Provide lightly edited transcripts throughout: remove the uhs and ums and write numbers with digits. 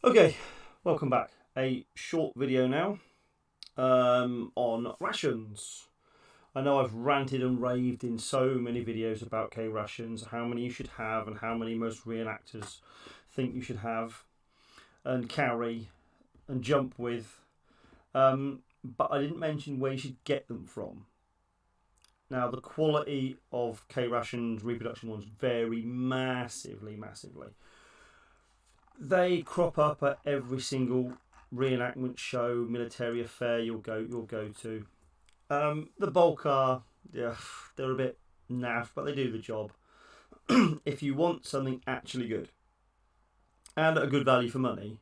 Okay, welcome back. A short video now on rations. I know I've ranted and raved in so many videos about KRations, how many you should have and how many most reenactors think you should have and carry and jump with, but I didn't mention where you should get them from. Now, the quality of KRation's reproduction ones vary massively. They crop up at every single reenactment show, military affair you'll go to. The bulk are, yeah, they're a bit naff, but they do the job. If you want something actually good and at a good value for money,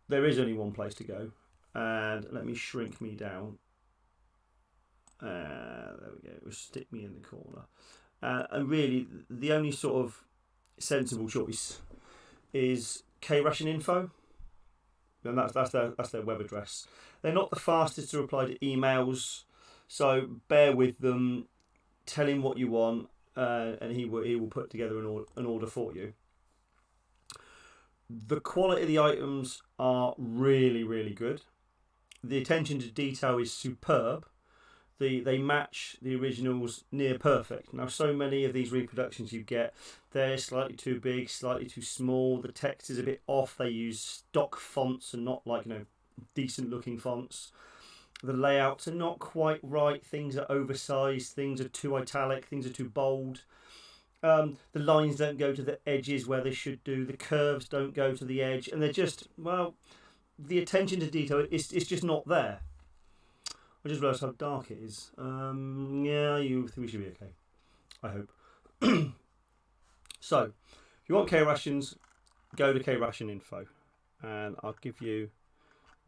there is only one place to go. And let me shrink me down. There we go. It will stick me in the corner. And really, the only sort of sensible choice is KRationInfo, and that's their web address. They're not the fastest to reply to emails, so bear with them. Tell him what you want, and he will put together an order for you. The quality of the items are really good. The attention to detail is superb. They match the originals near perfect. Now, so many of these reproductions you get, they're slightly too big, slightly too small. The text is a bit off. They use stock fonts and not decent looking fonts. The layouts are not quite right. Things are oversized. Things are too italic. Things are too bold. The lines don't go to the edges where they should do. The curves don't go to the edge, and they're just, well, the attention to detail is just not there. I just realised how dark it is. Yeah, we should be okay, I hope. So, if you want KRations, go to KRationInfo, and I'll give you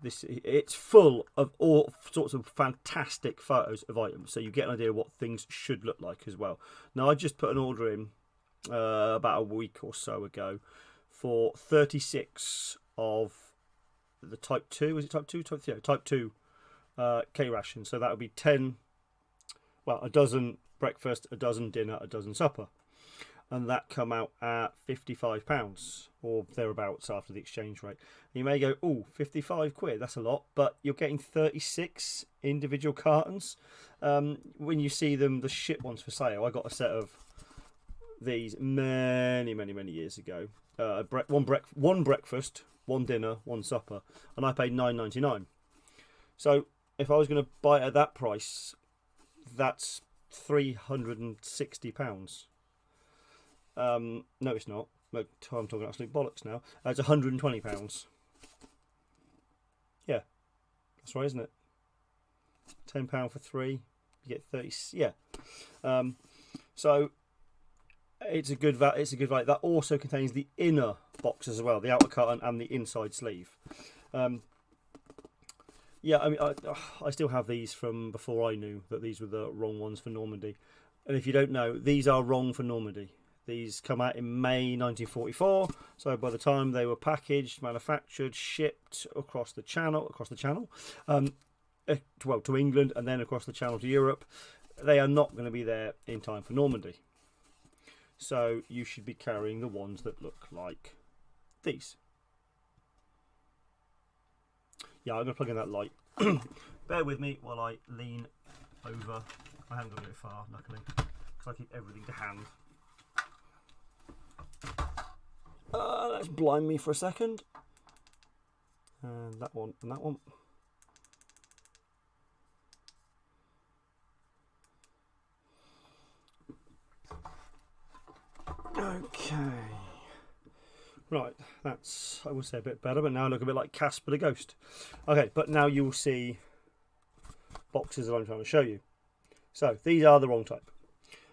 this. It's full of all sorts of fantastic photos of items, so you get an idea of what things should look like as well. Now, I just put an order in about a week or so ago for 36 of the Type 2. Is it Type 2? Type 2. KRation, so that would be 10, well, a dozen breakfast, a dozen dinner, a dozen supper, and that come out at £55 or thereabouts after the exchange rate. You may go, oh, 55 quid, that's a lot, but you're getting 36 individual cartons. When you see them, the shit ones for sale, I got a set of these many years ago. One breakfast, one dinner, one supper, and I paid £9.99. So if I was going to buy it at that price, that's £360. No, it's not. I'm talking absolute bollocks now. It's £120. Yeah, that's right, isn't it? £10 for 3, you get 30. Yeah. So it's a good value. That also contains the inner box as well, the outer carton and the inside sleeve. Yeah, I mean, I still have these from before I knew that these were the wrong ones for Normandy. And if you don't know, these are wrong for Normandy. These come out in May 1944. So by the time they were packaged, manufactured, shipped across the channel, well, to England and then across the channel to Europe, they are not going to be there in time for Normandy. So you should be carrying the ones that look like these. Yeah, I'm going to plug in that light. Bear with me while I lean over. I haven't got to go far, luckily, because I keep everything to hand. Let's blind me for a second. And that one, and that one. Okay. Right, that's, I would say, a bit better, but now I look a bit like Casper the Ghost. Okay, but now you'll see boxes that I'm trying to show you. So, these are the wrong type.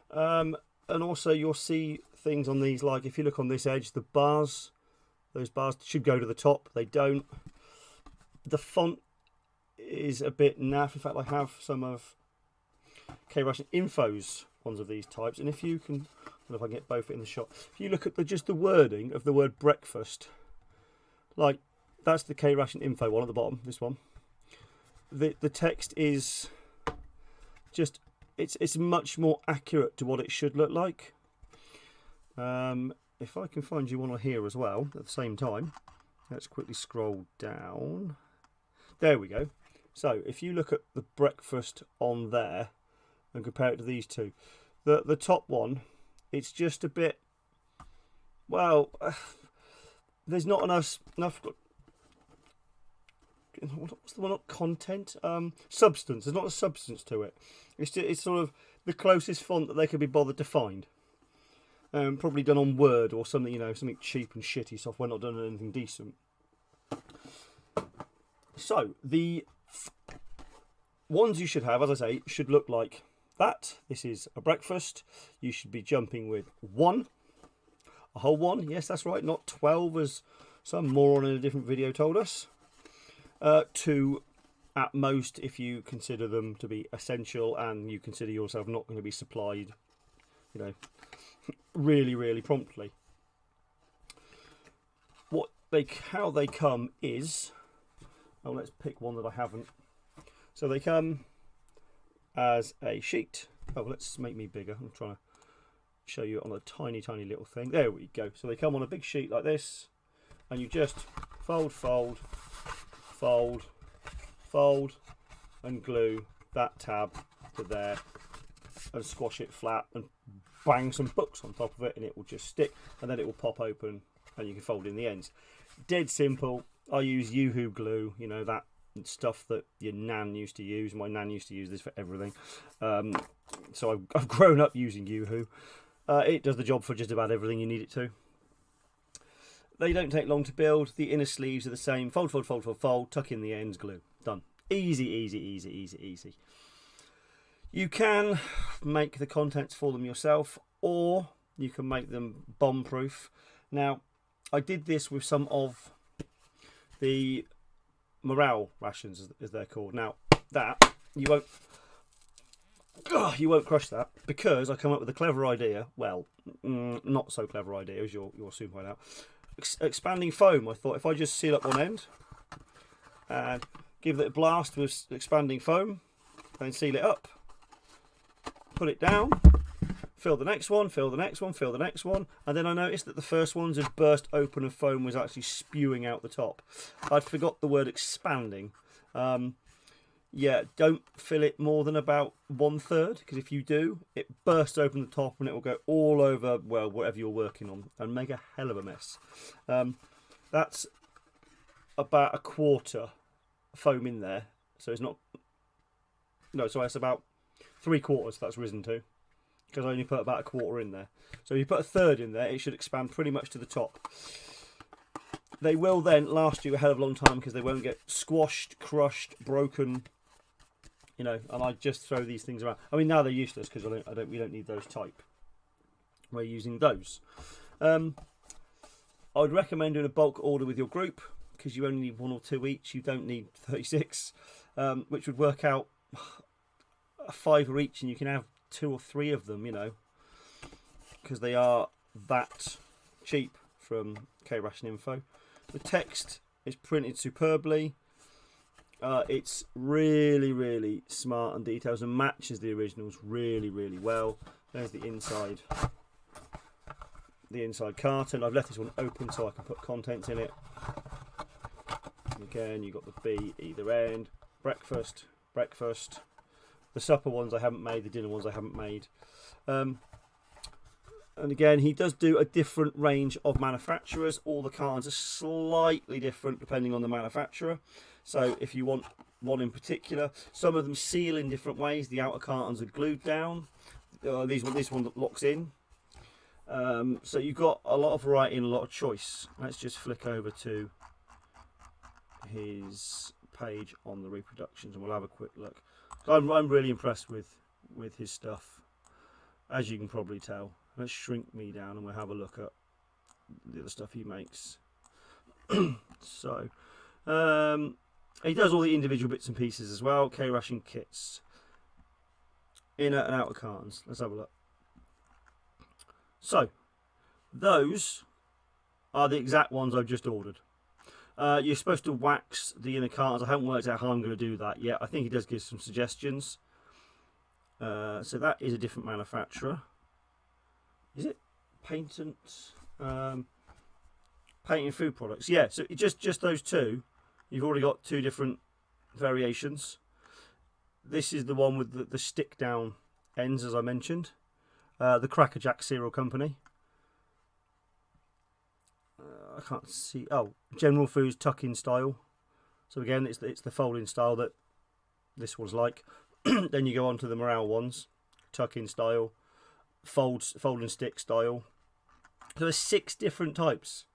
And also you'll see things on these, like if you look on this edge, the bars, those bars should go to the top. They don't. The font is a bit naff. In fact, I have some of KRationInfo's ones of these types, and if you can, I don't know if I can get both in the shot. If you look at just the wording of the word breakfast, like that's the KRationInfo one at the bottom, this one. The text is just, it's much more accurate to what it should look like. If I can find you one on here as well at the same time, Let's quickly scroll down. There we go. So if you look at the breakfast on there and compare it to these two, the top one, it's just a bit, well, there's not enough what's the one, not content, substance. There's not a substance to it. It's sort of the closest font that they could be bothered to find. Probably done on Word or something, you know, something cheap and shitty software, not done on anything decent. So the ones you should have, as I say, should look like that. This is a breakfast. You should be jumping with 1, a whole 1. Yes, that's right, not 12 as some moron in a different video told us. 2 at most if you consider them to be essential and you consider yourself not going to be supplied, you know, really promptly. How they come is, oh, let's pick one that I haven't. So they come as a sheet. Oh, let's make me bigger. I'm trying to show you on a tiny little thing. There we go. So they come on a big sheet like this, and you just fold, and glue that tab to there, and squash it flat, and bang some books on top of it, and it will just stick, and then it will pop open, and you can fold in the ends. Dead simple. I use Yoo-hoo glue, you know, that stuff that your nan used to use. My nan used to use this for everything. So I've grown up using Yoo-hoo. It does the job for just about everything you need it to. They don't take long to build. The inner sleeves are the same. Fold, tuck in the ends, glue. Done. Easy. You can make the contents for them yourself, or you can make them bomb-proof. Now, I did this with some of the morale rations, as they're called. Now, that, you won't crush that, because I come up with a clever idea. Well, not so clever idea, as you'll soon find out. Expanding foam. I thought if I just seal up one end and give it a blast with expanding foam, then seal it up, put it down, fill the next one, fill the next one, and then I noticed that the first ones had burst open and foam was actually spewing out the top. I'd forgot the word expanding. Yeah, don't fill it more than about 1/3, because if you do, it bursts open the top and it will go all over, well, whatever you're working on, and make a hell of a mess. That's about 1/4 foam in there, so it's not, no, so it's about 3/4 that's risen to, because I only put about 1/4 in there. So if you put 1/3 in there, it should expand pretty much to the top. They will then last you a hell of a long time, because they won't get squashed, crushed, broken, you know, and I just throw these things around. I mean, now they're useless, because we don't need those type. We're using those. I would recommend doing a bulk order with your group, because you only need 1 or 2 each. You don't need 36, which would work out a £5 each, and you can have 2 or 3 of them, you know, because they are that cheap from KRationInfo. The text is printed superbly. It's really smart and details, and matches the originals really well. There's the inside carton. I've left this one open so I can put contents in it. And again, you've got the B either end. Breakfast. The supper ones I haven't made, the dinner ones I haven't made. And again, he does do a different range of manufacturers. All the cartons are slightly different depending on the manufacturer. So if you want one in particular, some of them seal in different ways. The outer cartons are glued down. This one that locks in. So you've got a lot of variety and a lot of choice. Let's just flick over to his page on the reproductions, and we'll have a quick look. I'm really impressed with his stuff, as you can probably tell. Let's shrink me down and we'll have a look at the other stuff he makes. So, he does all the individual bits and pieces as well. KRation kits, inner and outer cartons. Let's have a look. So, those are the exact ones I've just ordered. You're supposed to wax the inner cartons. I haven't worked out how I'm going to do that yet. I think he does give some suggestions. So that is a different manufacturer. Is it patent? Painting food products. Yeah, so just those two. You've already got two different variations. This is the one with the stick down ends, as I mentioned. The Cracker Jack Cereal Company. I can't see. Oh, General Foods tuck-in style. So again, it's the folding style that this one's like. Then you go on to the Morale ones, tuck-in style, fold and stick style. So there's 6 different types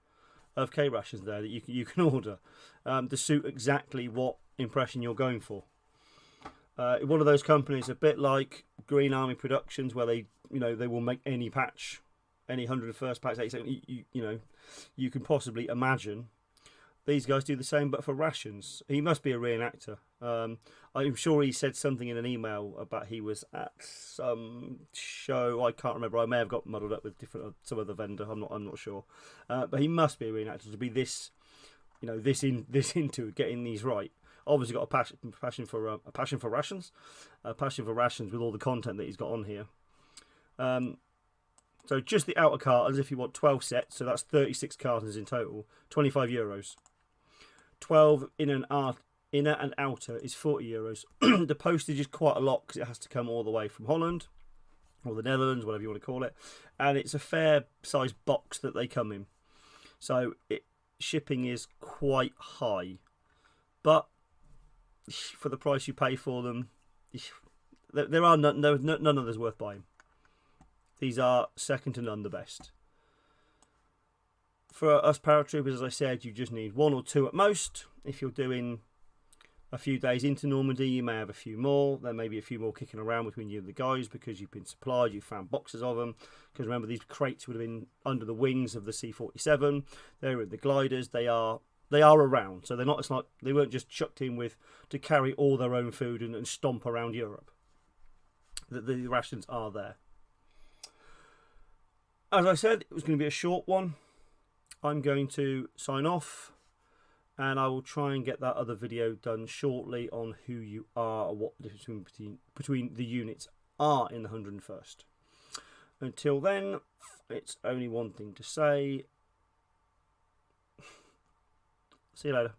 of KRations there that you can order to suit exactly what impression you're going for. One of those companies, a bit like Green Army Productions, where they will make any patch, any 101st patch, 87, you can possibly imagine. These guys do the same, but for rations. He must be a reenactor. I'm sure he said something in an email about he was at some show. I can't remember. I may have got muddled up with some other vendor. I'm not sure. But he must be a reenactor to be this into getting these right. Obviously got a passion for rations, with all the content that he's got on here. So just the outer cartons, if you want 12 sets, so that's 36 cartons in total, €25. 12 inner and outer is €40. The postage is quite a lot because it has to come all the way from Holland or the Netherlands, whatever you want to call it, and it's a fair size box that they come in. So shipping is quite high, but for the price you pay for them, there are none of those worth buying. These are second to none the best. For us paratroopers, as I said, you just need 1 or 2 at most. If you're doing a few days into Normandy, you may have a few more. There may be a few more kicking around between you and the guys because you've been supplied, you've found boxes of them. Because remember, these crates would have been under the wings of the C-47. They're in the gliders. They are around, so they're not. It's like they weren't just chucked in to carry all their own food and stomp around Europe. The rations are there. As I said, it was going to be a short one. I'm going to sign off, and I will try and get that other video done shortly on who you are or what the difference between the units are in the 101st. Until then, it's only one thing to say. See you later.